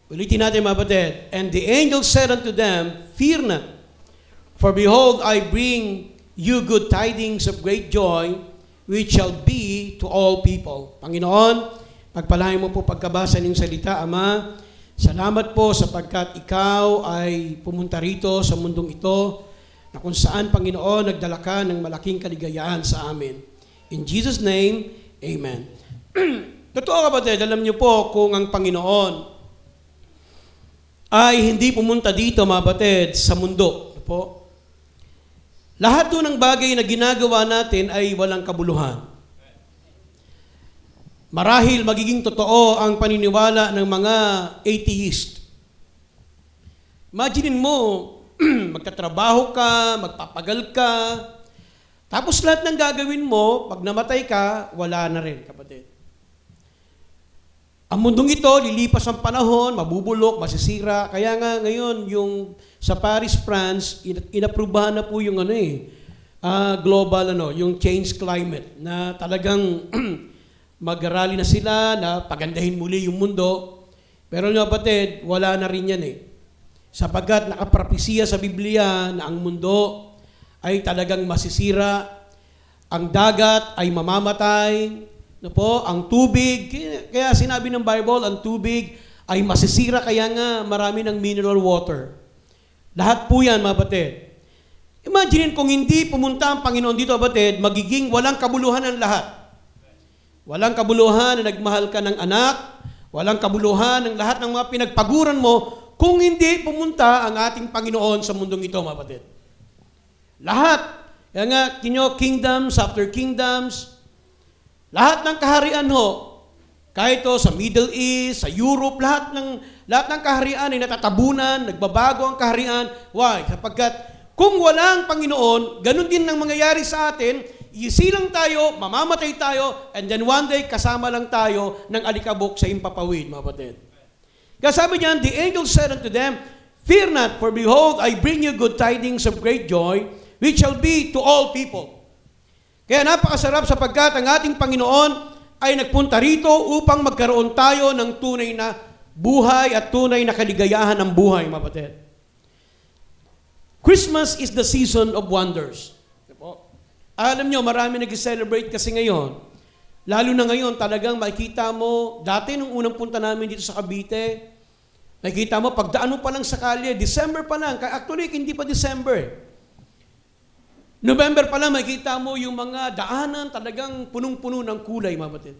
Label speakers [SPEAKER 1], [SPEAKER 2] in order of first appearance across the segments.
[SPEAKER 1] Ulitin natin mga kapatid. And the angel said unto them, Fear not, for behold, I bring you good tidings of great joy, which shall be to all people. Panginoon, pagpalain mo po pagkabasa ng salita, Ama. Salamat po sapagkat ikaw ay pumunta rito sa mundong ito, na kung saan, Panginoon, nagdala ka ng malaking kaligayahan sa amin. In Jesus' name, Amen. Totoo kapatid, alam niyo po kung ang Panginoon ay hindi pumunta dito, mga kapatid, sa mundo. Po. Lahat po ng bagay na ginagawa natin ay walang kabuluhan. Marahil magiging totoo ang paniniwala ng mga atheist. Imaginin mo, magtatrabaho ka, magpapagal ka, tapos lahat ng gagawin mo, pag namatay ka, wala na rin, kapatid. Ang mundong ito, lilipas ang panahon, mabubulok, masisira. Kaya nga ngayon, yung sa Paris, France, inaprubahan na po yung global, yung change climate, na talagang mag-rally na sila, na pagandahin muli yung mundo. Pero yung kapatid, wala na rin yan Sapagkat nakaprapisiya sa Biblia na ang mundo ay talagang masisira, ang dagat ay mamamatay, ang tubig, kaya sinabi ng Bible, ang tubig ay masisira, kaya nga marami ng mineral water. Lahat po yan, mga batid. Imagine kung hindi pumunta ang Panginoon dito, batid, magiging walang kabuluhan ang lahat. Walang kabuluhan na nagmahal ka ng anak, walang kabuluhan ng lahat ng mga pinagpaguran mo, kung hindi pumunta ang ating Panginoon sa mundong ito, mga batid. Lahat. Kaya nga, kingdoms after kingdoms, lahat ng kaharian kahit sa Middle East, sa Europe, lahat ng kaharian ay natatabunan, nagbabago ang kaharian. Why? Sapagkat kung walang Panginoon, ganun din ang mangyayari sa atin, isilang tayo, mamamatay tayo, and then one day, kasama lang tayo ng alikabok sa impapawid, mga kapatid. Kaya sabi niyan, the angel said unto them, Fear not, for behold, I bring you good tidings of great joy, which shall be to all people. Kaya napakasarap sapagkat ang ating Panginoon ay nagpunta rito upang magkaroon tayo ng tunay na buhay at tunay na kaligayahan ng buhay, mga kapatid. Christmas is the season of wonders. Alam nyo, marami nag-celebrate kasi ngayon. Lalo na ngayon, talagang makikita mo, dati nung unang punta namin dito sa Cavite, nakikita mo, pagdaan mo pa lang sa kalye, December pa lang, actually, hindi pa December November pa lang, makikita mo yung mga daanan talagang punong-puno ng kulay, mga batid.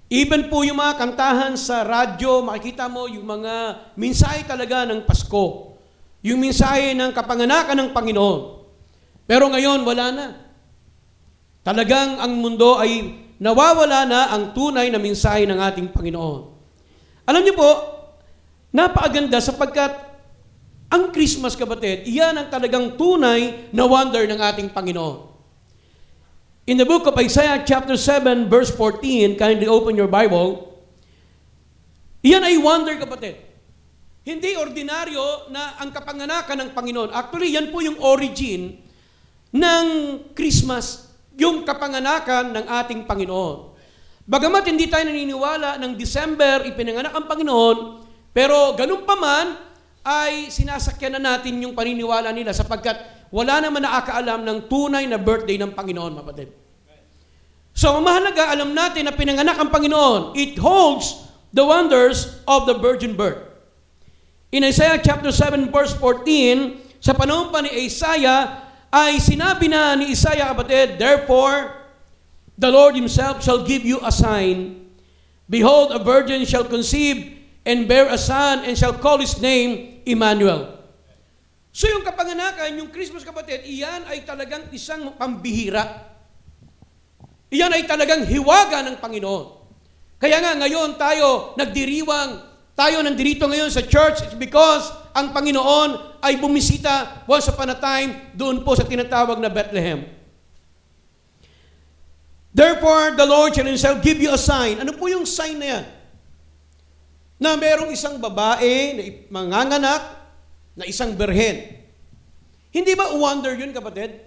[SPEAKER 1] Even po yung mga kantahan sa radyo, makikita mo yung mga mensahe talaga ng Pasko. Yung mensahe ng kapanganakan ng Panginoon. Pero ngayon, wala na. Talagang ang mundo ay nawawala na ang tunay na mensahe ng ating Panginoon. Alam niyo po, napakaganda sapagkat ang Christmas, kapatid, iyan ang talagang tunay na wonder ng ating Panginoon. In the book of Isaiah chapter 7, verse 14, kindly open your Bible, iyan ay wonder, kapatid. Hindi ordinaryo na ang kapanganakan ng Panginoon. Actually, yan po yung origin ng Christmas, yung kapanganakan ng ating Panginoon. Bagamat hindi tayo naniniwala ng December, ipinanganak ang Panginoon, pero ganun pa man, ay sinasakyan na natin yung paniniwala nila sapagkat wala naman nakakaalam ng tunay na birthday ng Panginoon, kapatid. So, mahalaga, alam natin na pinanganak ang Panginoon. It holds the wonders of the virgin birth. In Isaiah chapter 7, verse 14, sa panahon pa ni Isaiah, ay sinabi na ni Isaiah, kapatid, Therefore, the Lord Himself shall give you a sign. Behold, a virgin shall conceive and bear a son, and shall call his name Emmanuel. So yung kapanganakan, yung Christmas, kapatid, iyan ay talagang isang pambihira. Iyan ay talagang hiwaga ng Panginoon. Kaya nga ngayon tayo nagdiriwang, tayo nandirito ngayon sa church, it's because ang Panginoon ay bumisita once upon a time doon po sa tinatawag na Bethlehem. Therefore, the Lord shall Himself give you a sign. Ano po yung sign na yan? Na merong isang babae na manganganak na isang berhen. Hindi ba wonder yun, kapatid?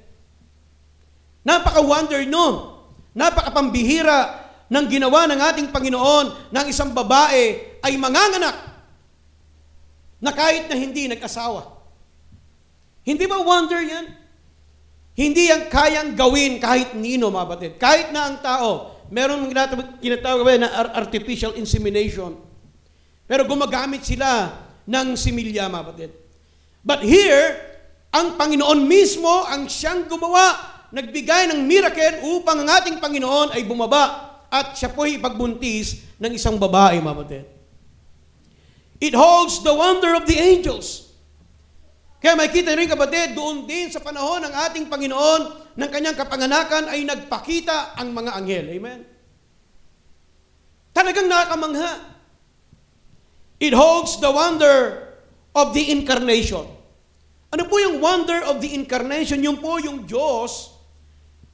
[SPEAKER 1] Napaka-wonder nun. Napaka-pambihira ng ginawa ng ating Panginoon ng isang babae ay manganganak na kahit na hindi nag-asawa. Hindi ba wonder yan? Hindi yan kayang gawin kahit nino, mga kapatid. Kahit na ang tao, meron kinatawag na artificial insemination. Pero gumagamit sila ng similya, mga kapatid. But here, ang Panginoon mismo ang siyang gumawa, nagbigay ng miracle upang ang ating Panginoon ay bumaba at siya po'y ipagbuntis ng isang babae, mga kapatid. It holds the wonder of the angels. Kaya makikita rin, kapatid, doon din sa panahon ng ating Panginoon ng kanyang kapanganakan ay nagpakita ang mga anghel. Amen? Talagang nakakamangha. It holds the wonder of the incarnation. Ano po yung wonder of the incarnation? Yung po yung Diyos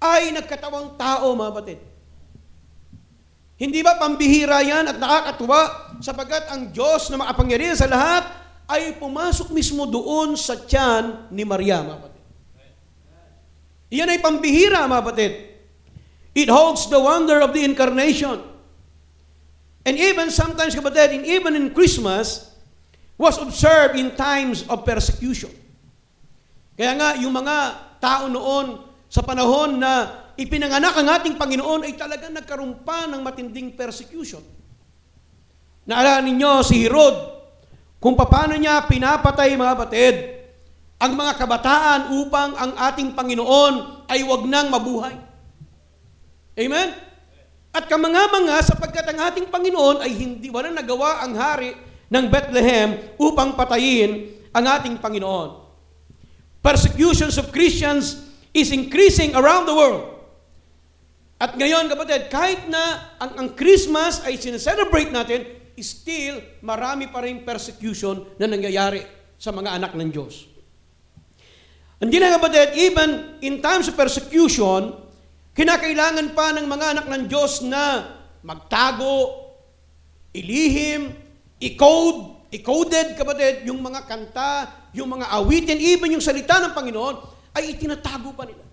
[SPEAKER 1] ay nagkatawang tao, mga kapatid. Hindi ba pambihira yan at nakakatuwa sapagkat ang Diyos na makapangyarihan sa lahat ay pumasok mismo doon sa tiyan ni Maria, mga kapatid. Iyan ay pambihira, mga kapatid. It holds the wonder of the incarnation. And even sometimes, kapatid, even in Christmas, was observed in times of persecution. Kaya nga, yung mga tao noon sa panahon na ipinanganak ang ating Panginoon ay talagang nagkaroon pa ng matinding persecution. Naalala ninyo si Herod, kung paano niya pinapatay, mga kapatid, ang mga kabataan upang ang ating Panginoon ay wag nang mabuhay. Amen? At kamanga-manga sapagkat ang ating Panginoon ay walang nagawa ang hari ng Bethlehem upang patayin ang ating Panginoon. Persecutions of Christians is increasing around the world. At ngayon, kapatid, kahit na ang Christmas ay sineselebrate natin, still marami pa rin persecution na nangyayari sa mga anak ng Diyos. Hindi na, kapatid, even in times of persecution, kinakailangan pa ng mga anak ng Diyos na magtago, ilihim, i-coded, kapatid, yung mga kanta, yung mga awitin, even yung salita ng Panginoon, ay itinatago pa nila.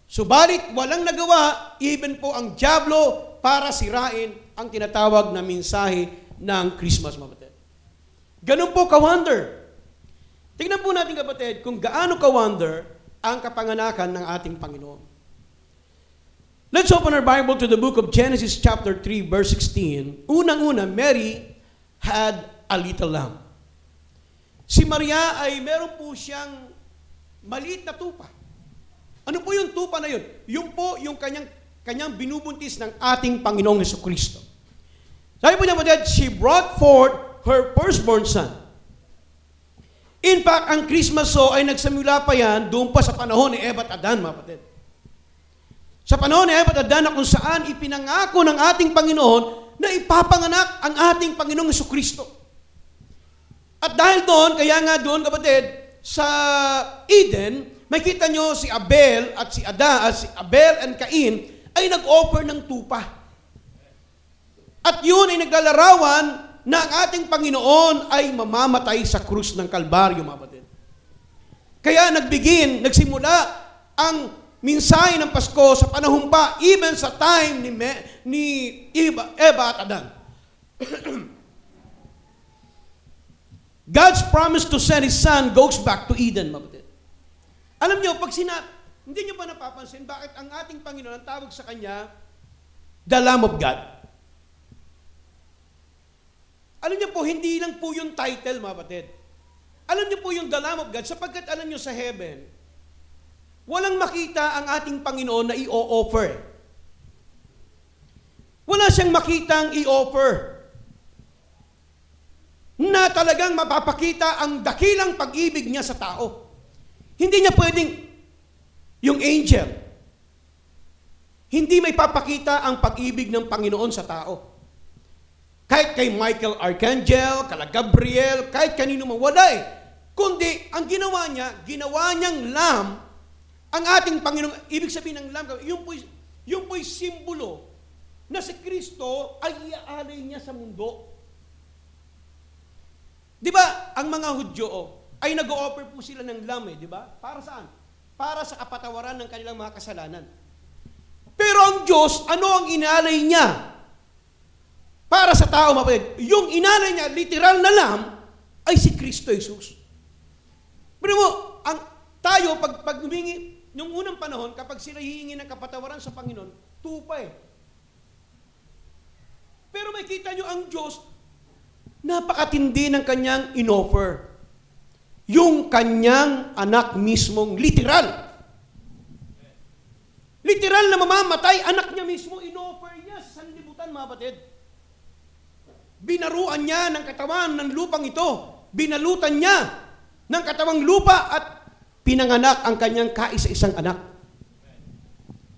[SPEAKER 1] Subalit, walang nagawa, even po ang dyablo para sirain ang tinatawag na mensahe ng Christmas, mga kapatid. Ganun po ka-wonder. Tingnan po natin, kapatid, kung gaano ka-wonder ang kapanganakan ng ating Panginoon. Let's open our Bible to the book of Genesis chapter 3, verse 16. Unang-una, Mary had a little lamb. Si Maria ay meron po siyang maliit na tupa. Ano po yung tupa na yun? Yung po yung kanyang binubuntis ng ating Panginoong Jesucristo. Sabi po niya, kapatid, she brought forth her firstborn son. In fact, ang Christmas ay nagsimula pa yan doon pa sa panahon ni Eva at Adan, mga kapatid. Sa panahon ni Eva at Adan na kung saan ipinangako ng ating Panginoon na ipapanganak ang ating Panginoong Jesucristo. At dahil doon, kaya nga doon, kapatid, sa Eden, makita nyo si Abel at si Abel and Cain ay nag-offer ng tupa. At yun ay naglalarawan na ang ating Panginoon ay mamamatay sa krus ng Kalbaryo, mga kapatid. Kaya nagsimula ang mensahe ng Pasko sa panahon pa, even sa time ni Eva at Adan. God's promise to send His Son goes back to Eden, mga kapatid. Alam nyo, hindi nyo ba napapansin bakit ang ating Panginoon ang tawag sa Kanya, the Lamb of God? Alam nyo po, hindi lang po yung title, mga kapatid. Alam nyo po yung the Lamb of God, sapagkat alam nyo sa heaven, walang makita ang ating Panginoon na i-offer. Wala siyang makitang i-offer na talagang mapapakita ang dakilang pag-ibig niya sa tao. Hindi niya pwedeng yung angel. Hindi may papakita ang pag-ibig ng Panginoon sa tao. Kahit kay Michael Archangel, kala Gabriel, kahit kanino man, wala eh. Kundi, ang ginawa niyang lamb, ang ating Panginoon, ibig sabihin ng lamb, yung po'y simbolo na si Kristo ay iaalay niya sa mundo. Di ba, ang mga Hudyo, ay nag-o-offer po sila ng lamb di ba? Para saan? Para sa kapatawaran ng kanilang mga kasalanan. Pero ang Diyos, ano ang inalay niya? Para sa tao, mapatid. Yung inalay niya, literal na lamb, ay si Kristo Jesus. Pero mo, tayo, pag humingi, nung unang panahon, kapag sila hihingi ng kapatawaran sa Panginoon, tupa eh. Pero makita nyo ang Diyos, napakatindi ng kanyang inoffer. Yung kanyang anak mismong literal. Literal na mamamatay, anak niya mismo, inoffer niya sa sanlibutan, mga batid. Binaruan niya ng katawan ng lupang ito. Binalutan niya ng katawang lupa at pinanganak ang kanyang kaisa-isang anak.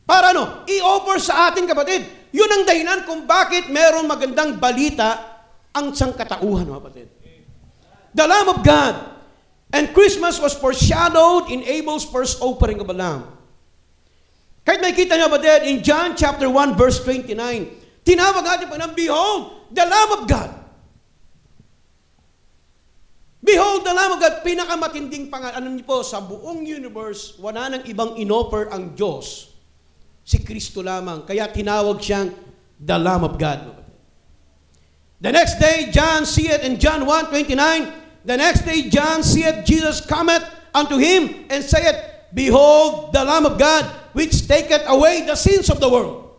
[SPEAKER 1] Para i-offer sa atin, kapatid. Yun ang dahilan kung bakit meron magandang balita ang sangkatauhan, mga kapatid. The Lamb of God. And Christmas was foreshadowed in Abel's first offering of a lamb. Kahit makikita niyo, kapatid, in John chapter 1, verse 29, tinawag natin pa ng, behold, the Lamb of God. Behold, the Lamb of God, pinakamatinding pangalan. Ano niyo po, sa buong universe, wala nang ibang inoffer ang Diyos. Si Kristo lamang. Kaya tinawag siyang the Lamb of God. The next day, John seeth in John 1:29, the next day, John seeth Jesus cometh unto him and saith, behold, the Lamb of God, which taketh away the sins of the world.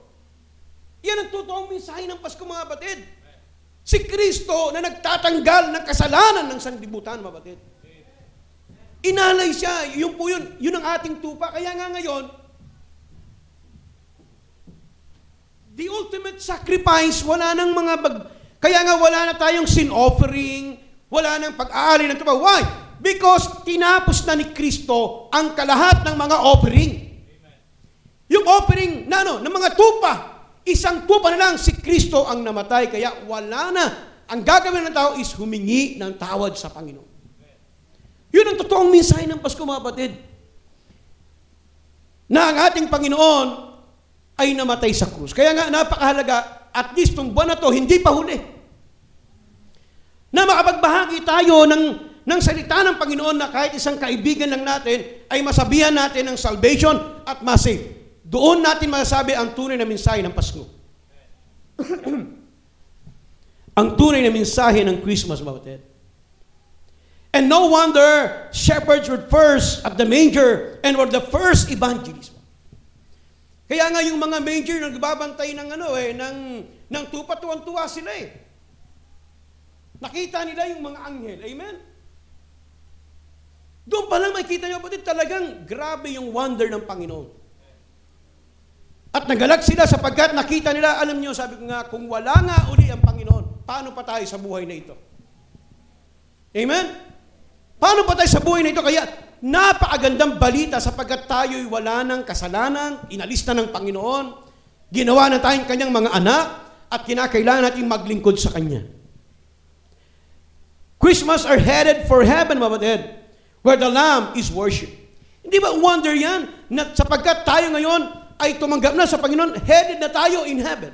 [SPEAKER 1] Yan ang totoong mensahe ng Pasko, mga batid. Si Kristo na nagtatanggal ng kasalanan ng sanlibutan, mga batid. Inalay siya. Yun po yun. Yun ang ating tupa. Kaya nga ngayon, the ultimate sacrifice, wala nang kaya nga wala na tayong sin offering, wala nang pag-aari ng tupa. Why? Because tinapos na ni Kristo ang kalahat ng mga offering. Yung offering ng mga tupa, isang tupa na lang, si Kristo ang namatay, kaya wala na. Ang gagawin ng tao is humingi ng tawad sa Panginoon. Yun ang totoong mensahe ng Pasko, mga batid. Na ang ating Panginoon ay namatay sa krus. Kaya nga, napakahalaga, at least itong buwan na to, hindi pa huli. Na makapagbahagi tayo ng salita ng Panginoon na kahit isang kaibigan lang natin ay masabihan natin ng salvation at masave. Doon natin masasabi ang tunay na mensahe ng Pasko. Ang tunay na mensahe ng Christmas, mga batid. And no wonder, shepherds were first at the manger and were the first evangelists. Kaya nga yung mga manger nagbabantay ng tupa, tuwan-tuwa sila eh. Nakita nila yung mga anghel. Amen? Doon pa lang makikita nyo, batid, talagang grabe yung wonder ng Panginoon. At nagalak sila sapagkat nakita nila, alam nyo, sabi ko nga, kung wala nga uli ang Panginoon, paano pa tayo sa buhay na ito? Amen? Paano pa tayo sa buhay na ito? Kaya napakagandang balita sapagkat tayo'y wala ng kasalanan, inalis na ng Panginoon, ginawa na tayong kanyang mga anak, at kinakailangan natin maglingkod sa Kanya. Christmas are headed for heaven, mga batid, where the Lamb is worshipped. Hindi ba wonder yan? Na sapagkat tayo ngayon ay tumanggap na sa Panginoon, headed na tayo in heaven.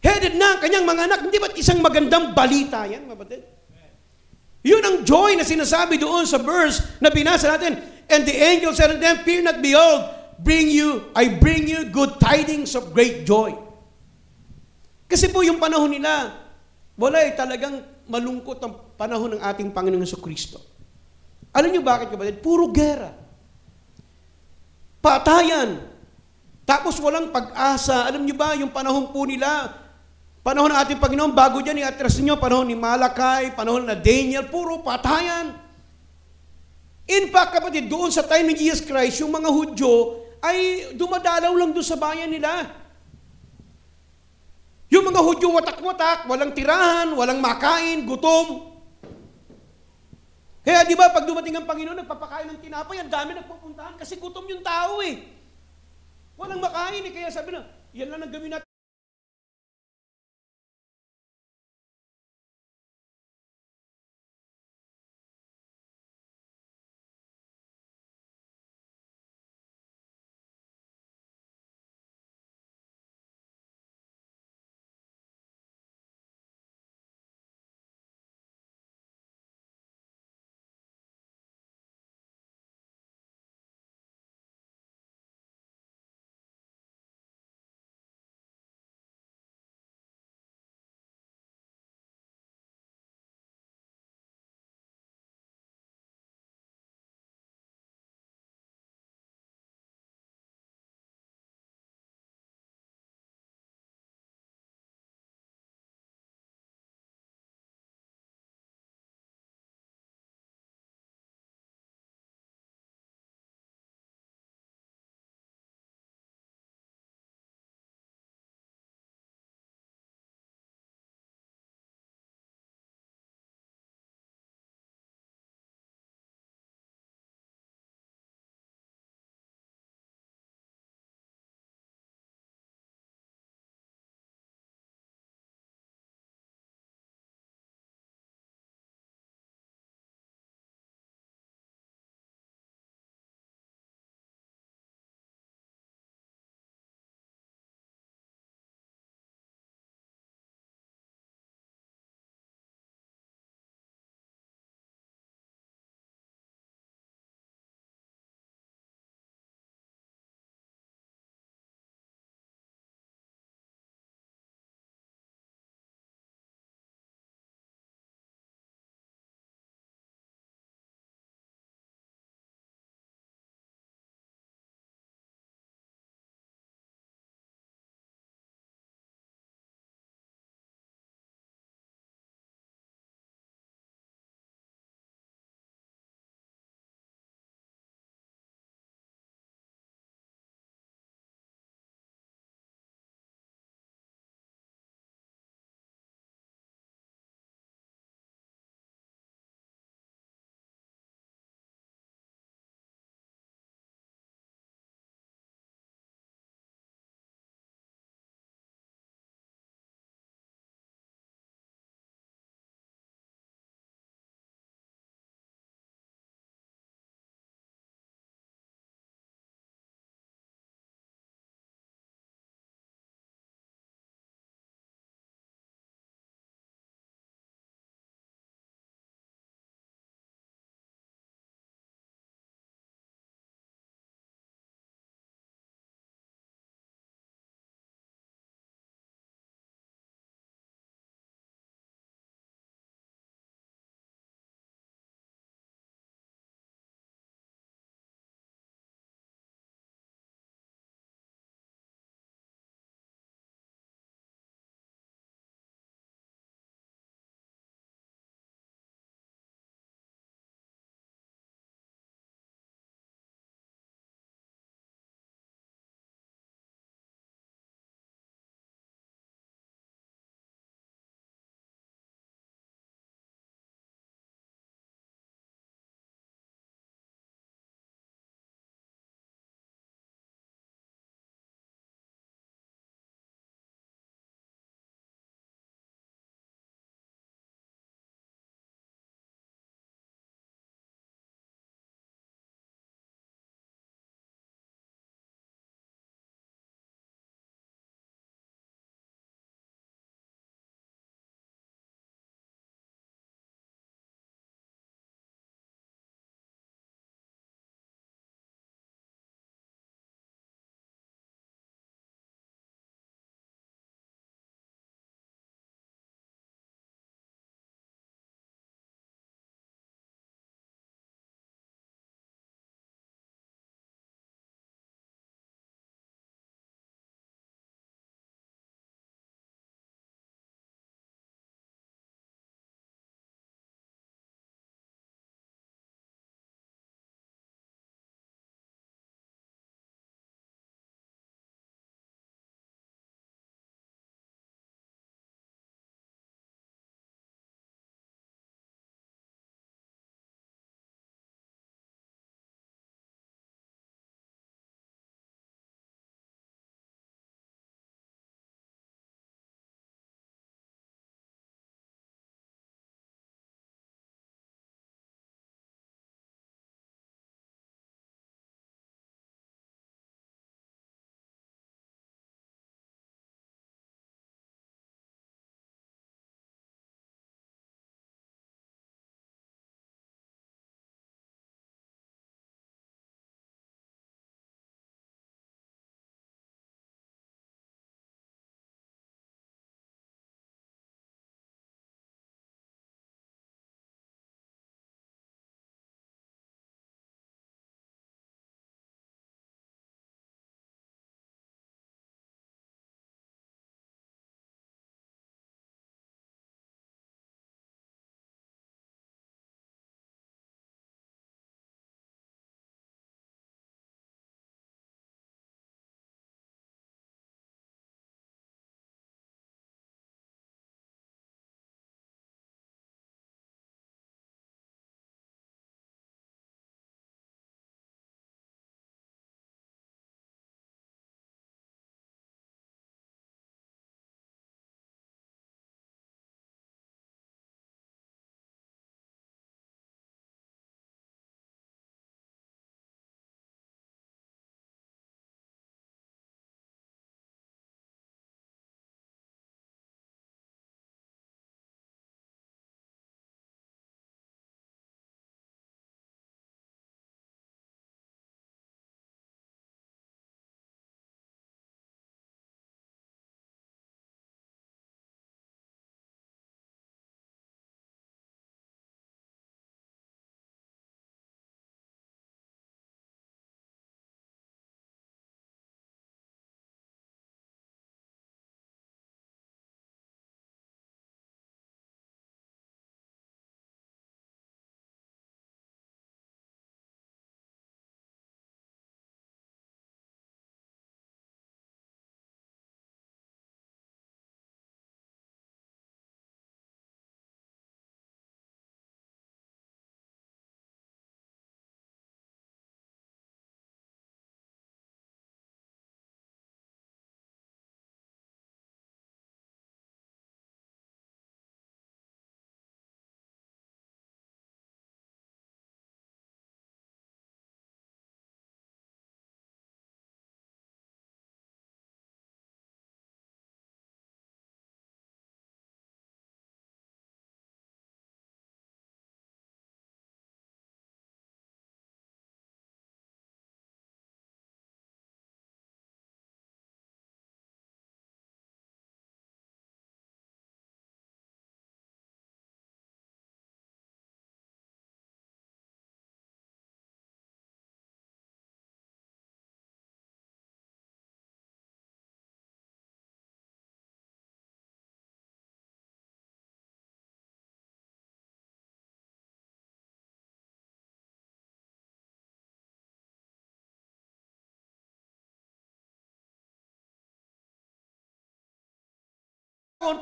[SPEAKER 1] Headed na ang kanyang mga anak. Hindi ba't isang magandang balita yan, mga batid? Yun ang joy na sinasabi doon sa verse na binasa natin. And the angel said unto them, fear not, behold, I bring you good tidings of great joy. Kasi po yung panahon nila, wala talagang malungkot ang panahon ng ating Panginoong Jesucristo. Alam niyo bakit, kapatid? Puro gera. Patayan. Tapos walang pag-asa. Alam niyo ba, yung panahon po nila, panahon ng ating Panginoon, bago dyan, i-atras ninyo, panahon ni Malakay, panahon na Daniel, puro patayan. In fact, kapatid, doon sa time ni Jesus Christ, yung mga Hudyo ay dumadalaw lang doon sa bayan nila. Yung mga Hudyo watak-watak, walang tirahan, walang makain, gutom. Kaya di ba, pag dumating ang Panginoon, nagpapakain ng tinapay, ang dami nagpupuntahan kasi gutom yung tao eh. Walang makain eh, kaya sabi na, yan lang ang gawin natin.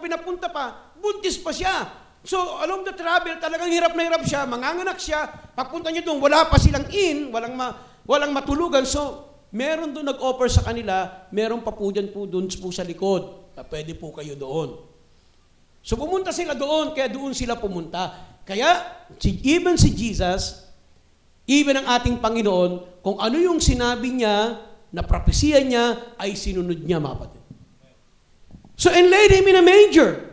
[SPEAKER 1] pinapunta pa, buntis pa siya. So, along the travel, talagang hirap na hirap siya, manganganak siya, papunta niya doon, wala pa silang walang matulugan. So, meron doon nag-offer sa kanila, meron pa po dyan po doon po sa likod, na pwede po kayo doon. So, pumunta sila doon, kaya doon sila pumunta. Kaya, even si Jesus, even ang ating Panginoon, kung ano yung sinabi niya, na propesya niya, ay sinunod niya, mga kapatid. So, and laid him in a manger.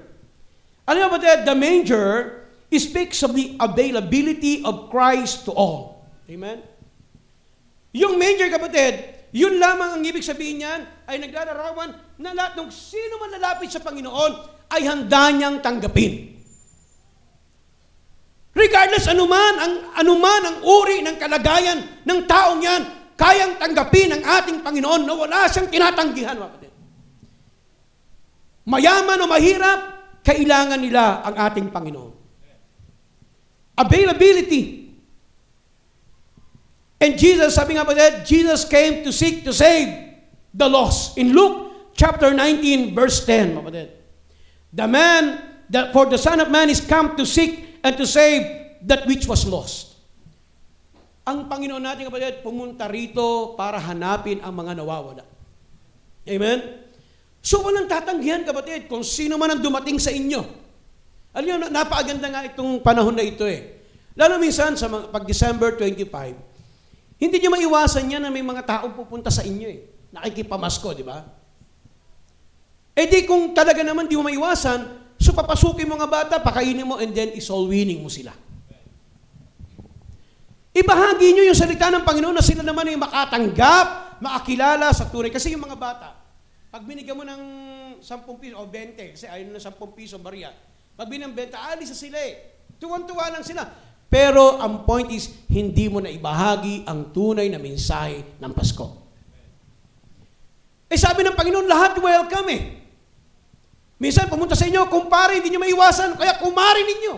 [SPEAKER 1] Alam mo ba, the manger speaks of the availability of Christ to all. Amen? Yung manger, kapatid, yun lamang ang ibig sabihin niyan, ay naglalarawan na lahat ng sino man lalapit sa Panginoon, ay handa niyang tanggapin. Regardless anuman ang uri ng kalagayan ng taong yan, kayang tanggapin ng ating Panginoon na wala siyang tinatanggihan, mga kapatid. Mayaman o mahirap, kailangan nila ang ating Panginoon. Availability. And Jesus, sabi nga ba, Jesus came to seek to save the lost. In Luke chapter 19, verse 10, mga kapatid. For the Son of Man is come to seek and to save that which was lost. Ang Panginoon natin, kapatid, pumunta rito para hanapin ang mga nawawala. Amen? So, walang tatanggihan, kapatid, kung sino man ang dumating sa inyo. Alam niyo, napakaganda nga itong panahon na ito eh. Lalo minsan, pag December 25, hindi niyo maiwasan yan na may mga tao pupunta sa inyo eh. Nakikipamasko, di ba? Eh di kung talaga naman di mo maiwasan, so papasukin mo nga bata, pakainin mo, and then soul winning mo sila. Ibahagi niyo yung salita ng Panginoon na sila naman ay makatanggap, makakilala sa tunay. Kasi yung mga bata, pag binigyan mo ng 10 piso o 20, kasi ayaw na 10 piso, bariya. Pag binigyan ng 20, alis na sila eh. Tuwan-tuwa lang sila. Pero ang point is, hindi mo na ibahagi ang tunay na mensahe ng Pasko. Eh sabi ng Panginoon, lahat welcome eh. Minsan pumunta sa inyo, kumpare, hindi nyo maiwasan, kaya kumari ninyo.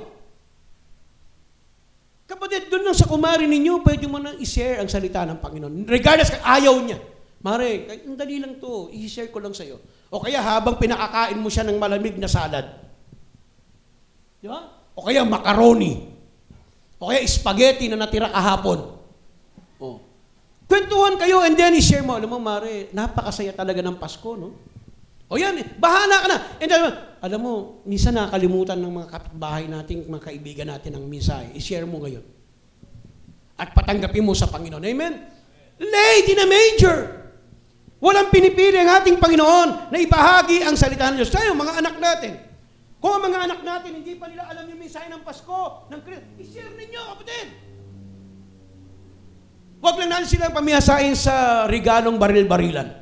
[SPEAKER 1] Kapatid, doon lang sa kumari ninyo, pwede mo nang i-share ang salita ng Panginoon. Regardless, ayaw niya. Mare, ang dali lang to, i-share ko lang sa'yo. O kaya habang pinakakain mo siya ng malamig na salad. Di ba? O kaya macaroni. O kaya spaghetti na natira kahapon. O. Kwentuhan kayo and then i-share mo. Alam mo, Mare, napakasaya talaga ng Pasko, no? O yan, bahala ka na. And then, alam mo, minsan nakakalimutan ng mga kapitbahay natin, mga kaibigan natin ang mensahe. I-share mo ngayon. At patanggapin mo sa Panginoon. Amen? Laid in a manger. Walang pinipili ang ating Panginoon na ibahagi ang salita ng Diyos. Tayo, mga anak natin. Kung ang mga anak natin, hindi pa nila alam yung mensahe ng Pasko, ng Kristo, i-share ninyo, kapatid. Huwag lang natin silang pamihasain sa regalong baril-barilan.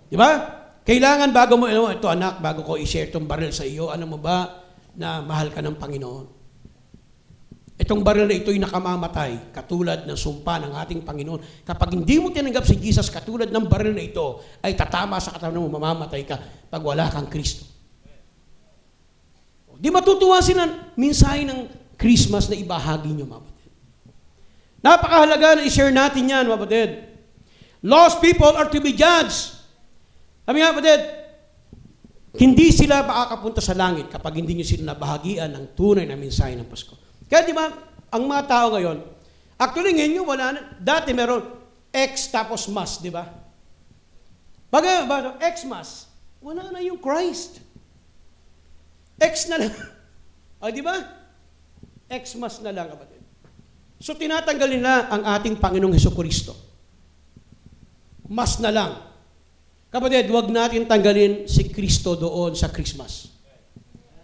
[SPEAKER 1] Di ba? Kailangan bago mo, ito anak, bago ko i-share itong baril sa iyo, alam mo ba na mahal ka ng Panginoon? Itong baril na ito'y nakamamatay, katulad ng sumpa ng ating Panginoon. Kapag hindi mo tinanggap si Jesus, katulad ng baril na ito, ay tatama sa katawan mo, mamamatay ka pag wala kang Kristo. Di matutuwa sila mensahe ng Christmas na ibahagi nyo, mga kapatid. Napakahalaga na i-share natin yan, mga kapatid. Lost people are to be judged. Sabi nga, kapatid, hindi sila makakapunta sa langit kapag hindi nyo sila nabahagian ng tunay na mensahe ng Pasko. Kaya di ba, ang mga tao ngayon, actually ngayon wala na, dati meron X tapos mas, di ba? Baga, X-mas, wala na yung Christ. X na lang. O, di ba? X-mas na lang, kapatid. So, tinatanggal nila ang ating Panginoong Hesukristo. Mas na lang. Kapatid, huwag natin tanggalin si Kristo doon sa Christmas.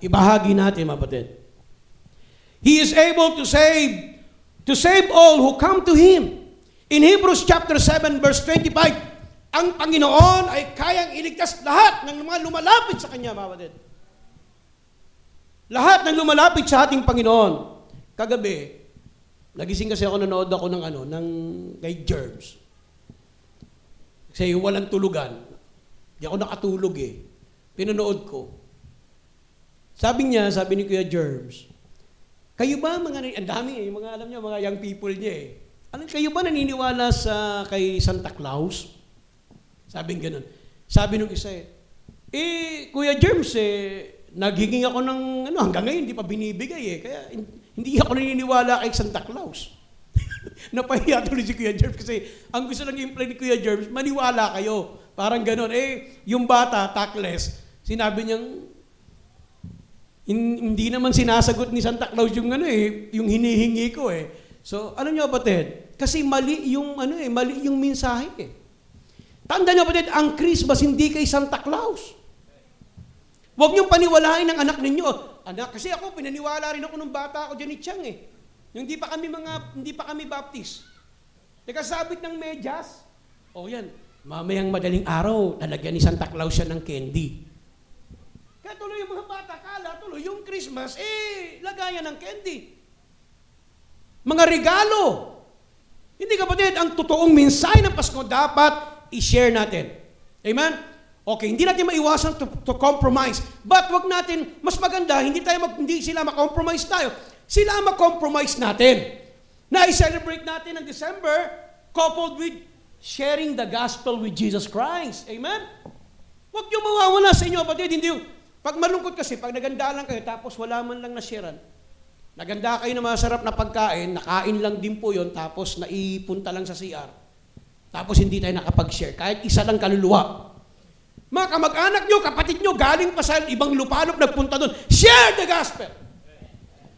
[SPEAKER 1] Ibahagi natin, kapatid. He is able to save all who come to Him. In Hebrews chapter 7, verse 25, ang Panginoon ay kayang iligtas lahat ng mga lumalapit sa Kanya, kapatid. Lahat ng lumalapit sa ating Panginoon. Kagabi, nagising kasi ako, nanood ako ng kay Germs. Kasi walang tulugan. Di ako nakatulog eh. Pinanood ko. Sabi ni Kuya Germs, kayo ba mga, ang dami eh, mga alam niyo, mga young people niya eh. Kayo ba naniniwala kay Santa Claus? Sabi ng ganun. Sabi nung isa eh, Kuya Germs, naghingi ako ng, hanggang ngayon, hindi pa binibigay Kaya hindi ako naniniwala kay Santa Claus. Napahiya tuloy si Kuya Germs kasi ang gusto lang i-imply ni Kuya Germs, maniwala kayo. Parang ganun. Yung bata, tactless, sinabi niyang, hindi naman sinasagot ni Santa Claus yung yung hinihingi ko So, ano niyo batid? Kasi mali yung mali yung mensahe Tanda niyo batid, ang Christmas hindi kay Santa Claus. Huwag niyong paniwalain ng anak ninyo. Anak, kasi ako pinaniwala rin ako nung bata ako diyan ni Chang Yung hindi pa kami baptist. Nagkasabit ng medyas. Yan. Mamayang madaling araw, lalagyan ni Santa Claus siya ng candy. Kaya tuloy yung mga bata, kala tuloy yung Christmas, lagayan ng candy. Mga regalo. Hindi kapatid, ang totoong mensahe ng Pasko dapat i-share natin. Amen? Okay, hindi natin maiwasan to compromise. But wag natin, mas maganda, hindi sila ma-compromise tayo. Sila ma-compromise natin. Na i-celebrate natin ang December coupled with sharing the gospel with Jesus Christ. Amen? Huwag niyo mawawala sa inyo, kapatid. Hindi yung, pag malungkot kasi, pag naganda lang kayo, tapos wala man lang na-sharean. Naganda kayo ng masarap na pagkain, nakain lang din po yon tapos naipunta lang sa CR. Tapos hindi tayo nakapag-share. Kahit isa lang kaluluwa. Mga kamag-anak nyo, kapatid nyo, galing pa sa ibang lupalop, nagpunta doon. Share the gospel!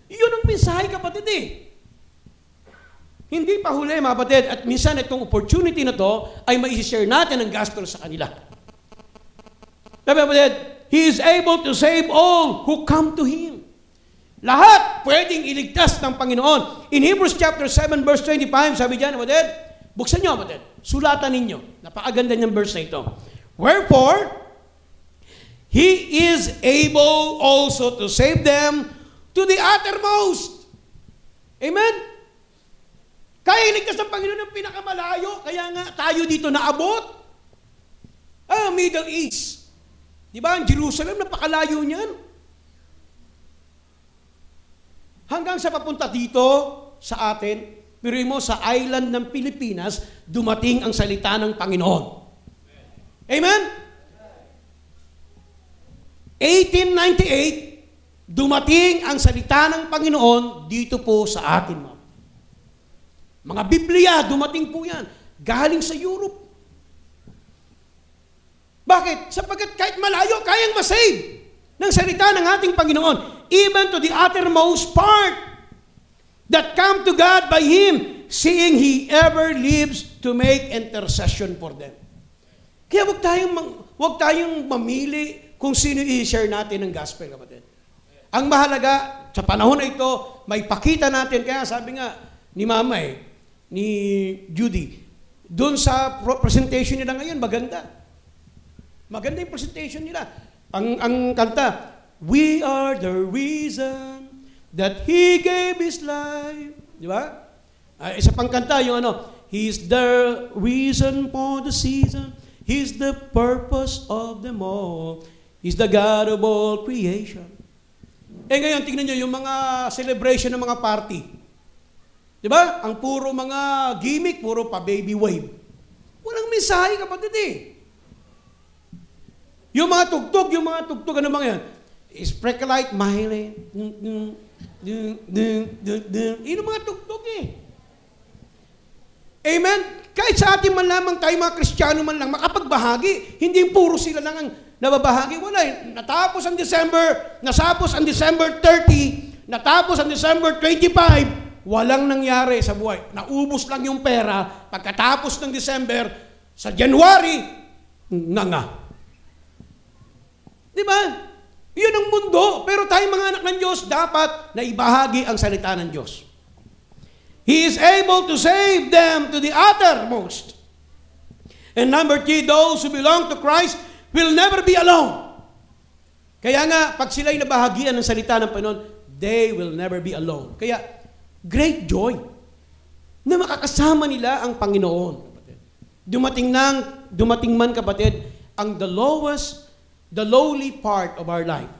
[SPEAKER 1] Iyon ang mensahe, kapatid Hindi pa huli, mga kapatid. At minsan itong opportunity na to ay mai-share natin ang gospel sa kanila. Sabi, kapatid, He is able to save all who come to Him. Lahat pwedeng iligtas ng Panginoon. In Hebrews chapter 7 verse 25, sabi diyan, kapatid, buksan nyo, kapatid. Sulatan ninyo. Napakaganda niyang verse na ito. Wherefore, He is able also to save them to the uttermost. Amen? Kaya iligtas ng Panginoon ng pinakamalayo. Kaya nga tayo dito naabot. Middle East. Di ba? Ang Jerusalem, napakalayo niyan. Hanggang sa papunta dito sa atin, pero mo sa island ng Pilipinas, dumating ang salita ng Panginoon. Amen? 1898, dumating ang salita ng Panginoon dito po sa atin. Mga Biblia, dumating po yan. Galing sa Europe. Bakit? Sapagkat kahit malayo, kayang masave ng salita ng ating Panginoon. Even to the uttermost part that come to God by Him, seeing He ever lives to make intercession for them. Kaya wag tayong mamili kung sino i-share natin ng gospel, kapatid. Ang mahalaga, sa panahon na ito, may pakita natin. Kaya sabi nga ni Mama ni Judy, doon sa presentation nila ngayon, maganda. Maganda yung presentation nila. Ang kanta, we are the reason that He gave His life. Di ba? Isa pang kanta, yung He's the reason for the season. He's the purpose of them all. He's the God of all creation. Ngayon, tingnan nyo, yung mga celebration ng mga party. Di ba? Ang puro mga gimmick, puro pa baby wave. Walang mensahe, kapatid Yung mga tugtog, ano mga yan? Sprinkle light, mahili. Yung mga tugtog Amen? Kahit sa atin man lamang tayo, mga Kristiyano man lang, makapagbahagi. Hindi puro sila lang ang nababahagi. Wala Natapos ang December 30, natapos ang December 25, walang nangyari sa buhay. Naubos lang yung pera. Pagkatapos ng December, sa January, nga. Di ba? Yun ang mundo. Pero tayong mga anak ng Diyos, dapat na ibahagi ang salita ng Diyos. He is able to save them to the uttermost. And number 3, those who belong to Christ will never be alone. Kaya nga, pag sila'y nabahagian ng salita ng Panginoon, they will never be alone. Kaya, great joy na makakasama nila ang Panginoon. Dumating man, kapatid, ang the lowly part of our life.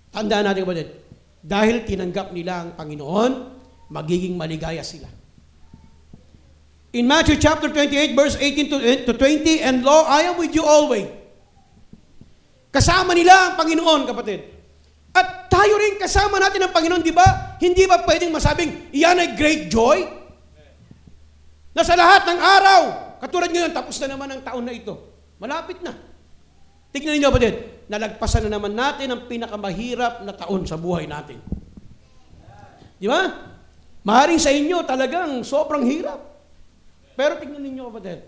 [SPEAKER 1] Tandaan natin, kapatid, dahil tinanggap nila ang Panginoon, magiging maligaya sila. In Matthew chapter 28, verse 18 to 20, and lo, I am with you always, Kasama nila ang Panginoon, kapatid. At tayo rin kasama natin ang Panginoon, di ba? Hindi ba pwedeng masabing, iyan ay great joy? Na sa lahat ng araw, katulad ngayon, tapos na naman ang taon na ito. Malapit na. Tignan niyo, kapatid, nalagpasan na naman natin ang pinakamahirap na taon sa buhay natin. Di ba? Maaaring sa inyo talagang sobrang hirap. Pero tignan niyo, kapatid,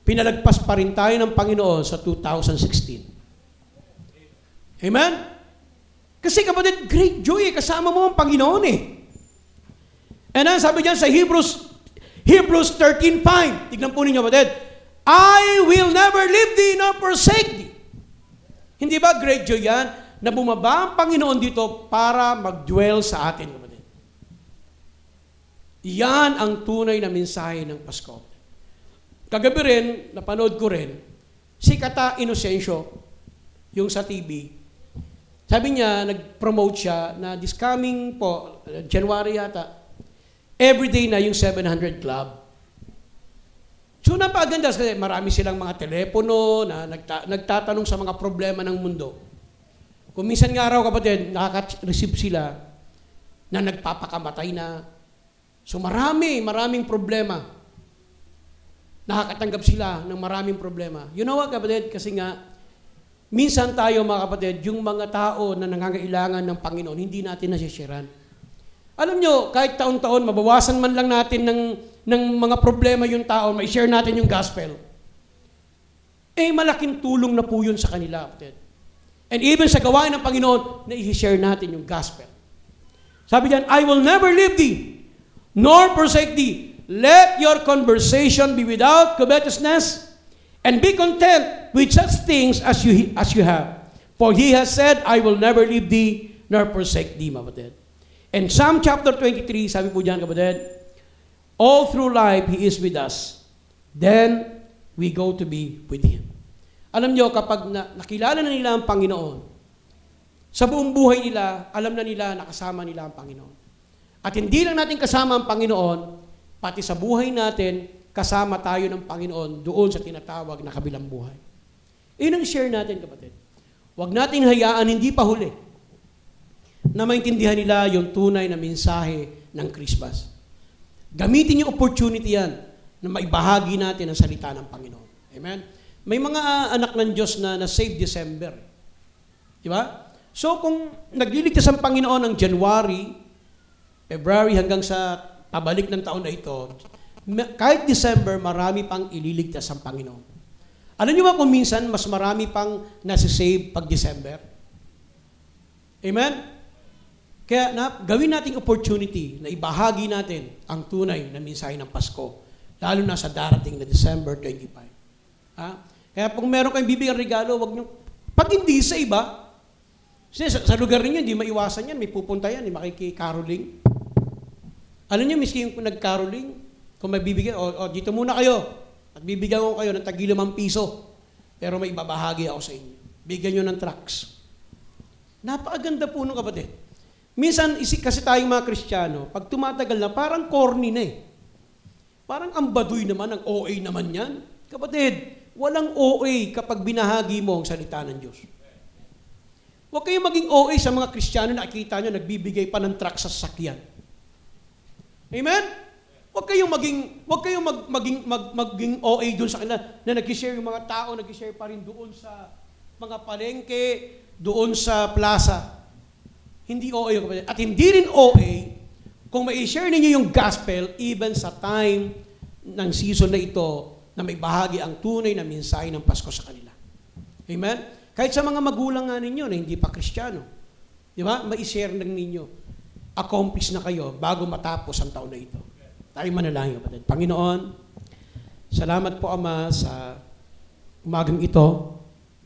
[SPEAKER 1] pinalagpas pa rin tayo ng Panginoon sa 2016. Amen? Kasi kapatid, great joy, kasama mo ang Panginoon eh. And then sabi diyan sa Hebrews 13:5, tignan po ninyo, kapatid, I will never leave thee nor forsake thee. Hindi ba great joy yan? Na bumaba ang Panginoon dito para mag-dwell sa atin, kapatid. Yan ang tunay na mensahe ng Pasko. Kagabi rin, napanood ko rin, si Kata Inocencio, yung sa TV, sabi niya, nag-promote siya na this coming po, January yata, everyday na yung 700 Club. So napaganda kasi marami silang mga telepono na nagtatanong sa mga problema ng mundo. Kung minsan nga raw, kapatid, nakaka-receive sila na nagpapakamatay na. So maraming problema. Nakakatanggap sila ng maraming problema. You know what, kapatid? Kasi nga, minsan tayo, mga kapatid, yung mga tao na nangangailangan ng Panginoon, hindi natin nasisharean. Alam nyo, kahit taon-taon, mabawasan man lang natin ng mga problema yung tao, may share natin yung gospel. Eh, malaking tulong na po yun sa kanila, kapatid. And even sa gawain ng Panginoon, na i-share natin yung gospel. Sabi diyan, I will never leave thee, nor forsake thee. Let your conversation be without covetousness, and be content with such things as you have. For he has said, I will never leave thee, nor forsake thee, kapatid. And Psalm chapter 23, sabi po diyan, kapatid, all through life, He is with us. Then, we go to be with Him. Alam nyo, kapag nakilala na nila ang Panginoon, sa buong buhay nila, alam na nila, nakasama nila ang Panginoon. At hindi lang natin kasama ang Panginoon, pati sa buhay natin, kasama tayo ng Panginoon doon sa tinatawag na kabilang buhay. Iyon ang share natin, kapatid. Huwag natin hayaan, hindi pa huli, na maintindihan nila yung tunay na mensahe ng Christmas. Gamitin yung opportunity yan na maibahagi natin ang salita ng Panginoon. Amen? May mga anak ng Diyos na save December. Di ba? So kung nagliligtas ang Panginoon ng January, February hanggang sa pabalik ng taon na ito, kahit December, marami pang ililigtas ang Panginoon. Alam niyo ba kung minsan, mas marami pang nasisave pag December? Amen? Kaya gawin nating opportunity na ibahagi natin ang tunay na mensahe ng Pasko, lalo na sa darating na December 25. Ha? Kaya kung meron kayong bibigyan regalo, wag niyo, pag hindi sa iba, sa lugar ninyo, hindi maiwasan yan, may pupunta yan, may makikikaroling. Alam niyo, miski yung nag-caroling, kung may bibigyan, dito muna kayo, at bibigyan ko kayo ng tag-5 piso, pero may ibabahagi ako sa inyo. Bigyan nyo ng tracts. Napakaganda po nung, kapatid. Minsan, kasi tayong mga Kristiyano, pag tumatagal na, parang corny na eh. Parang ambaduy naman, ang OA naman yan. Kapatid, walang OA kapag binahagi mo ang salita ng Diyos. Huwag kayong maging OA sa mga Kristiyano na nakita nyo, nagbibigay pa ng truck sa sasakyan. Amen? Huwag kayong maging OA doon sa kanila na nag-share yung mga tao, nag-share pa rin doon sa mga palengke, doon sa plaza. Hindi OA yung kapatid. At hindi rin OA kung mai-share ninyo yung gospel even sa time ng season na ito na may bahagi ang tunay na mensahe ng Pasko sa kanila. Amen? Kahit sa mga magulang nga ninyo na hindi pa Kristiyano. Di ba? Mai-share lang ninyo. Accomplish na kayo bago matapos ang taon na ito. Tayo manalangin, kapatid. Panginoon, salamat po, Ama, sa umagang ito.